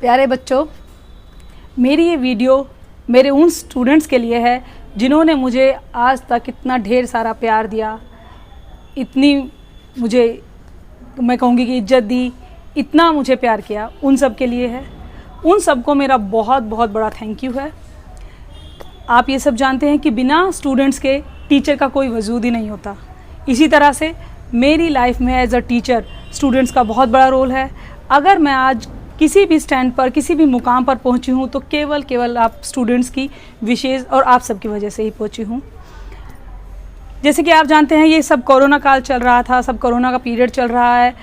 प्यारे बच्चों, मेरी ये वीडियो मेरे उन स्टूडेंट्स के लिए है जिन्होंने मुझे आज तक इतना ढेर सारा प्यार दिया, इतनी मुझे मैं कहूँगी कि इज्जत दी, इतना मुझे प्यार किया। उन सब के लिए है। उन सबको मेरा बहुत बहुत बड़ा थैंक यू है। आप ये सब जानते हैं कि बिना स्टूडेंट्स के टीचर का कोई वजूद ही नहीं होता। इसी तरह से मेरी लाइफ में एज अ टीचर स्टूडेंट्स का बहुत बड़ा रोल है। अगर मैं आज किसी भी स्टैंड पर, किसी भी मुकाम पर पहुंची हूं तो केवल आप स्टूडेंट्स की विशेष और आप सबकी वजह से ही पहुंची हूं। जैसे कि आप जानते हैं ये सब कोरोना काल चल रहा था, सब कोरोना का पीरियड चल रहा है।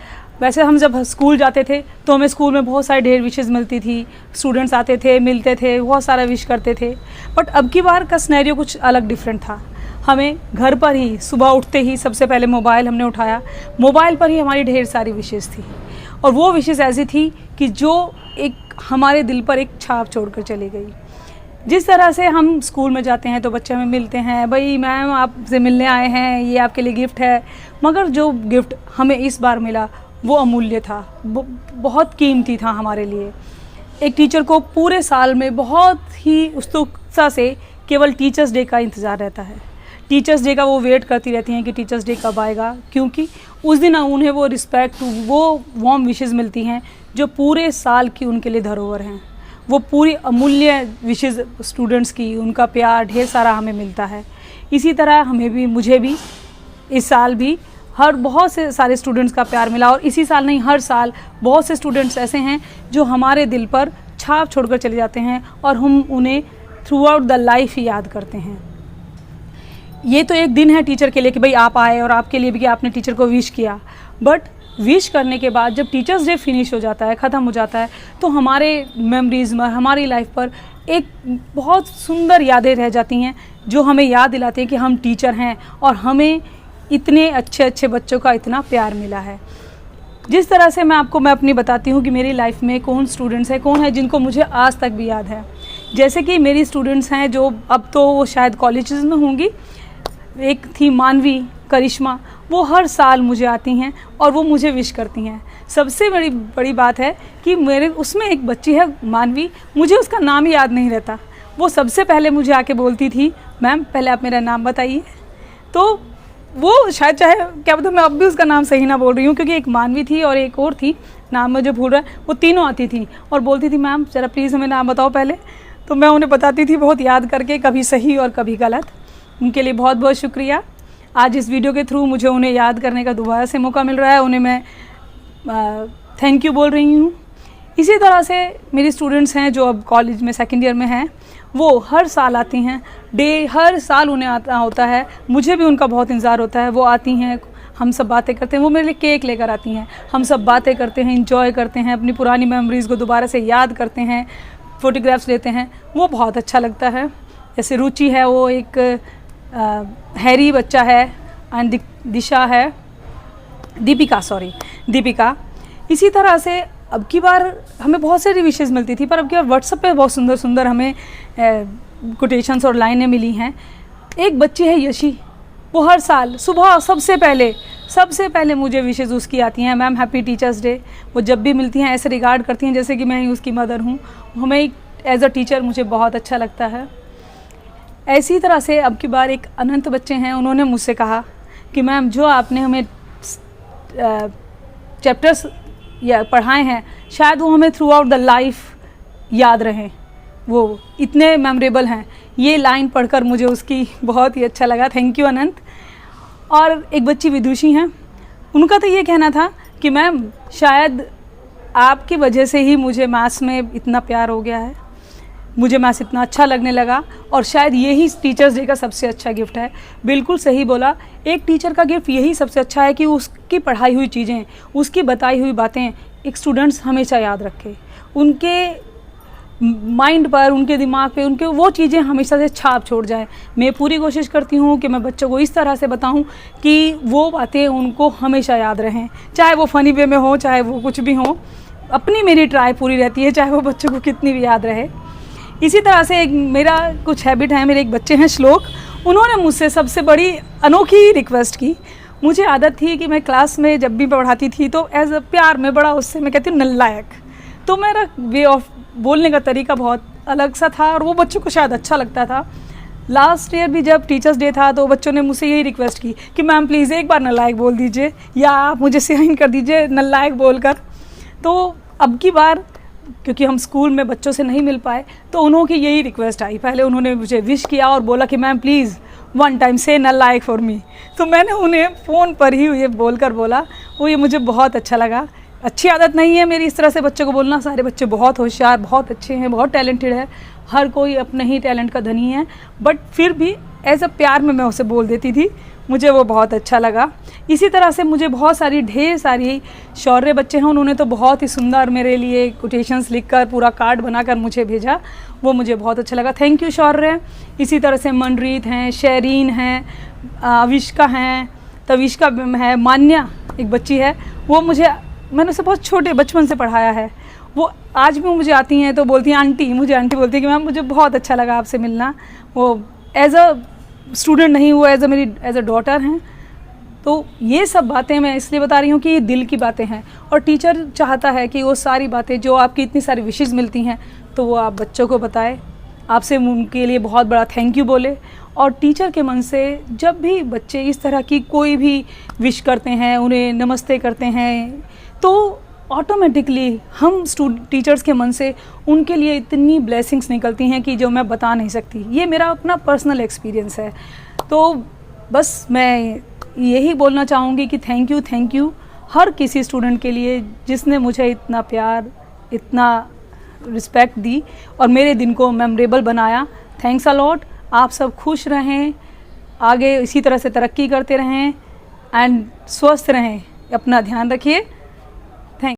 वैसे हम जब स्कूल जाते थे तो हमें स्कूल में बहुत सारी ढेर विशेज़ मिलती थी, स्टूडेंट्स आते थे, मिलते थे, बहुत सारा विश करते थे। बट अब की बार का सिनेरियो कुछ अलग डिफरेंट था। हमें घर पर ही सुबह उठते ही सबसे पहले मोबाइल हमने उठाया, मोबाइल पर ही हमारी ढेर सारी विशेज़ थी और वो विशेज़ ऐसी थी कि जो एक हमारे दिल पर एक छाप छोड़कर चली गई। जिस तरह से हम स्कूल में जाते हैं तो बच्चे हमें मिलते हैं, भाई मैम आपसे मिलने आए हैं, ये आपके लिए गिफ्ट है। मगर जो गिफ्ट हमें इस बार मिला वो अमूल्य था, बहुत कीमती था हमारे लिए। एक टीचर को पूरे साल में बहुत ही उत्सुकता से केवल टीचर्स डे का इंतज़ार रहता है। टीचर्स डे का वो वेट करती रहती हैं कि टीचर्स डे कब आएगा, क्योंकि उस दिन उन्हें वो रिस्पेक्ट, वो वार्म विशेस मिलती हैं जो पूरे साल की उनके लिए धरोहर हैं। वो पूरी अमूल्य विशेस स्टूडेंट्स की, उनका प्यार ढेर सारा हमें मिलता है। इसी तरह हमें भी, मुझे भी इस साल भी हर बहुत से सारे स्टूडेंट्स का प्यार मिला। और इसी साल नहीं, हर साल बहुत से स्टूडेंट्स ऐसे हैं जो हमारे दिल पर छाप छोड़कर चले जाते हैं और हम उन्हें थ्रू आउट द लाइफ ही याद करते हैं। ये तो एक दिन है टीचर के लिए कि भाई आप आए, और आपके लिए भी कि आपने टीचर को विश किया। बट विश करने के बाद जब टीचर्स डे फिनिश हो जाता है, ख़त्म हो जाता है, तो हमारे मेमोरीज़ में, हमारी लाइफ पर एक बहुत सुंदर यादें रह जाती हैं जो हमें याद दिलाती हैं कि हम टीचर हैं और हमें इतने अच्छे अच्छे बच्चों का इतना प्यार मिला है। जिस तरह से मैं अपनी बताती हूँ कि मेरी लाइफ में कौन स्टूडेंट्स हैं, कौन है जिनको मुझे आज तक भी याद है। जैसे कि मेरी स्टूडेंट्स हैं जो अब तो वो शायद कॉलेजेस में होंगी। एक थी मानवी, करिश्मा, वो हर साल मुझे आती हैं और वो मुझे विश करती हैं। सबसे बड़ी बात है कि मेरे उसमें एक बच्ची है मानवी, मुझे उसका नाम ही याद नहीं रहता। वो सबसे पहले मुझे आके बोलती थी, मैम पहले आप मेरा नाम बताइए। तो वो शायद, चाहे क्या पता मैं अब भी उसका नाम सही ना बोल रही हूँ, क्योंकि एक मानवी थी और एक और थी, नाम मुझे भूल रहा है। वो तीनों आती थी और बोलती थी, मैम ज़रा प्लीज़ हमें नाम बताओ पहले। तो मैं उन्हें बताती थी बहुत याद करके, कभी सही और कभी गलत। उनके लिए बहुत बहुत शुक्रिया। आज इस वीडियो के थ्रू मुझे उन्हें याद करने का दोबारा से मौका मिल रहा है, उन्हें मैं थैंक यू बोल रही हूँ। इसी तरह से मेरी स्टूडेंट्स हैं जो अब कॉलेज में सेकेंड ईयर में हैं, वो हर साल आती हैं। हर साल उन्हें आना होता है, मुझे भी उनका बहुत इंतज़ार होता है। वो आती हैं, हम सब बातें करते हैं, वो मेरे लिए केक लेकर आती हैं, हम सब बातें करते हैं, इंजॉय करते हैं, अपनी पुरानी मेमोरीज़ को दोबारा से याद करते हैं, फ़ोटोग्राफ्स लेते हैं। वो बहुत अच्छा लगता है। जैसे रुचि है, वो एक हैरी बच्चा है, एंड दिशा है, दीपिका। इसी तरह से अब की बार हमें बहुत सारी विशेज़ मिलती थी, पर अब की बार व्हाट्सएप पे बहुत सुंदर सुंदर हमें कोटेशंस और लाइनें मिली हैं। एक बच्ची है यशी, वो हर साल सुबह सबसे पहले मुझे विशेज़ उसकी आती हैं, मैम हैप्पी टीचर्स डे। वो जब भी मिलती हैं ऐसे रिगार्ड करती हैं जैसे कि मैं ही उसकी मदर हूँ। हमें एज अ टीचर मुझे बहुत अच्छा लगता है। ऐसी तरह से अब की बार एक अनंत बच्चे हैं, उन्होंने मुझसे कहा कि मैम जो आपने हमें चैप्टर्स या पढ़ाए हैं, शायद वो हमें थ्रू आउट द लाइफ याद रहें, वो इतने मेमोरेबल हैं। ये लाइन पढ़कर मुझे उसकी बहुत ही अच्छा लगा। थैंक यू अनंत। और एक बच्ची विदुषी हैं, उनका तो ये कहना था कि मैम शायद आपकी वजह से ही मुझे मैथ्स में इतना प्यार हो गया है, मुझे मैथ्स इतना अच्छा लगने लगा, और शायद यही टीचर्स डे का सबसे अच्छा गिफ्ट है। बिल्कुल सही बोला। एक टीचर का गिफ्ट यही सबसे अच्छा है कि उसकी पढ़ाई हुई चीज़ें, उसकी बताई हुई बातें एक स्टूडेंट्स हमेशा याद रखे, उनके माइंड पर, उनके दिमाग पे उनके वो चीज़ें हमेशा से छाप छोड़ जाए। मैं पूरी कोशिश करती हूँ कि मैं बच्चों को इस तरह से बताऊँ कि वो बातें उनको हमेशा याद रहें, चाहे वो फ़नी वे में हो, चाहे वो कुछ भी हो। अपनी मेरी ट्राई पूरी रहती है, चाहे वो बच्चों को कितनी भी याद रहे। इसी तरह से एक मेरा कुछ हैबिट है, मेरे एक बच्चे हैं श्लोक, उन्होंने मुझसे सबसे बड़ी अनोखी रिक्वेस्ट की। मुझे आदत थी कि मैं क्लास में जब भी पढ़ाती थी तो एज अ प्यार में बड़ा उससे मैं कहती हूँ नल्लायक, तो मेरा वे ऑफ बोलने का तरीका बहुत अलग सा था और वो बच्चों को शायद अच्छा लगता था। लास्ट ईयर भी जब टीचर्स डे था तो बच्चों ने मुझसे यही रिक्वेस्ट की कि मैम प्लीज़ एक बार नालायक बोल दीजिए या आप मुझे साइन कर दीजिए नालायक बोलकर। तो अब की बार क्योंकि हम स्कूल में बच्चों से नहीं मिल पाए तो उन्हों की यही रिक्वेस्ट आई। पहले उन्होंने मुझे विश किया और बोला कि मैम प्लीज़ वन टाइम से नालायक फॉर मी। तो मैंने उन्हें फ़ोन पर ही ये बोलकर बोला, वो ये मुझे बहुत अच्छा लगा। अच्छी आदत नहीं है मेरी इस तरह से बच्चों को बोलना। सारे बच्चे बहुत होशियार, बहुत अच्छे हैं, बहुत टैलेंटेड है, हर कोई अपने ही टैलेंट का धनी है, बट फिर भी एज अ प्यार में मैं उसे बोल देती थी। मुझे वो बहुत अच्छा लगा। इसी तरह से मुझे बहुत सारी ढेर सारी शौर्य बच्चे हैं, उन्होंने तो बहुत ही सुंदर मेरे लिए कोटेशंस लिखकर पूरा कार्ड बनाकर मुझे भेजा, वो मुझे बहुत अच्छा लगा। थैंक यू शौर्य। इसी तरह से मनरीत हैं, शेरीन हैं, अविष्का हैं, तविष्का है, मान्या एक बच्ची है, वो मैंने उसे बहुत छोटे बचपन से पढ़ाया है। वो आज भी मुझे आती हैं तो बोलती हैं आंटी, मुझे आंटी बोलती है कि मैम मुझे बहुत अच्छा लगा आपसे मिलना। वो एज अ स्टूडेंट नहीं, वो एज अ डॉटर हैं। तो ये सब बातें मैं इसलिए बता रही हूँ कि ये दिल की बातें हैं और टीचर चाहता है कि वो सारी बातें जो आपकी इतनी सारी विशेज़ मिलती हैं तो वो आप बच्चों को बताएं, आपसे उनके लिए बहुत बड़ा थैंक यू बोले। और टीचर के मन से जब भी बच्चे इस तरह की कोई भी विश करते हैं, उन्हें नमस्ते करते हैं, तो ऑटोमेटिकली हम टीचर्स के मन से उनके लिए इतनी ब्लेसिंग्स निकलती हैं कि जो मैं बता नहीं सकती। ये मेरा अपना पर्सनल एक्सपीरियंस है। तो बस मैं यही बोलना चाहूँगी कि थैंक यू हर किसी स्टूडेंट के लिए जिसने मुझे इतना प्यार, इतना रिस्पेक्ट दी और मेरे दिन को मेमोरेबल बनाया। Thanks a lot. आप सब खुश रहें, आगे इसी तरह से तरक्की करते रहें एंड स्वस्थ रहें। अपना ध्यान रखिए।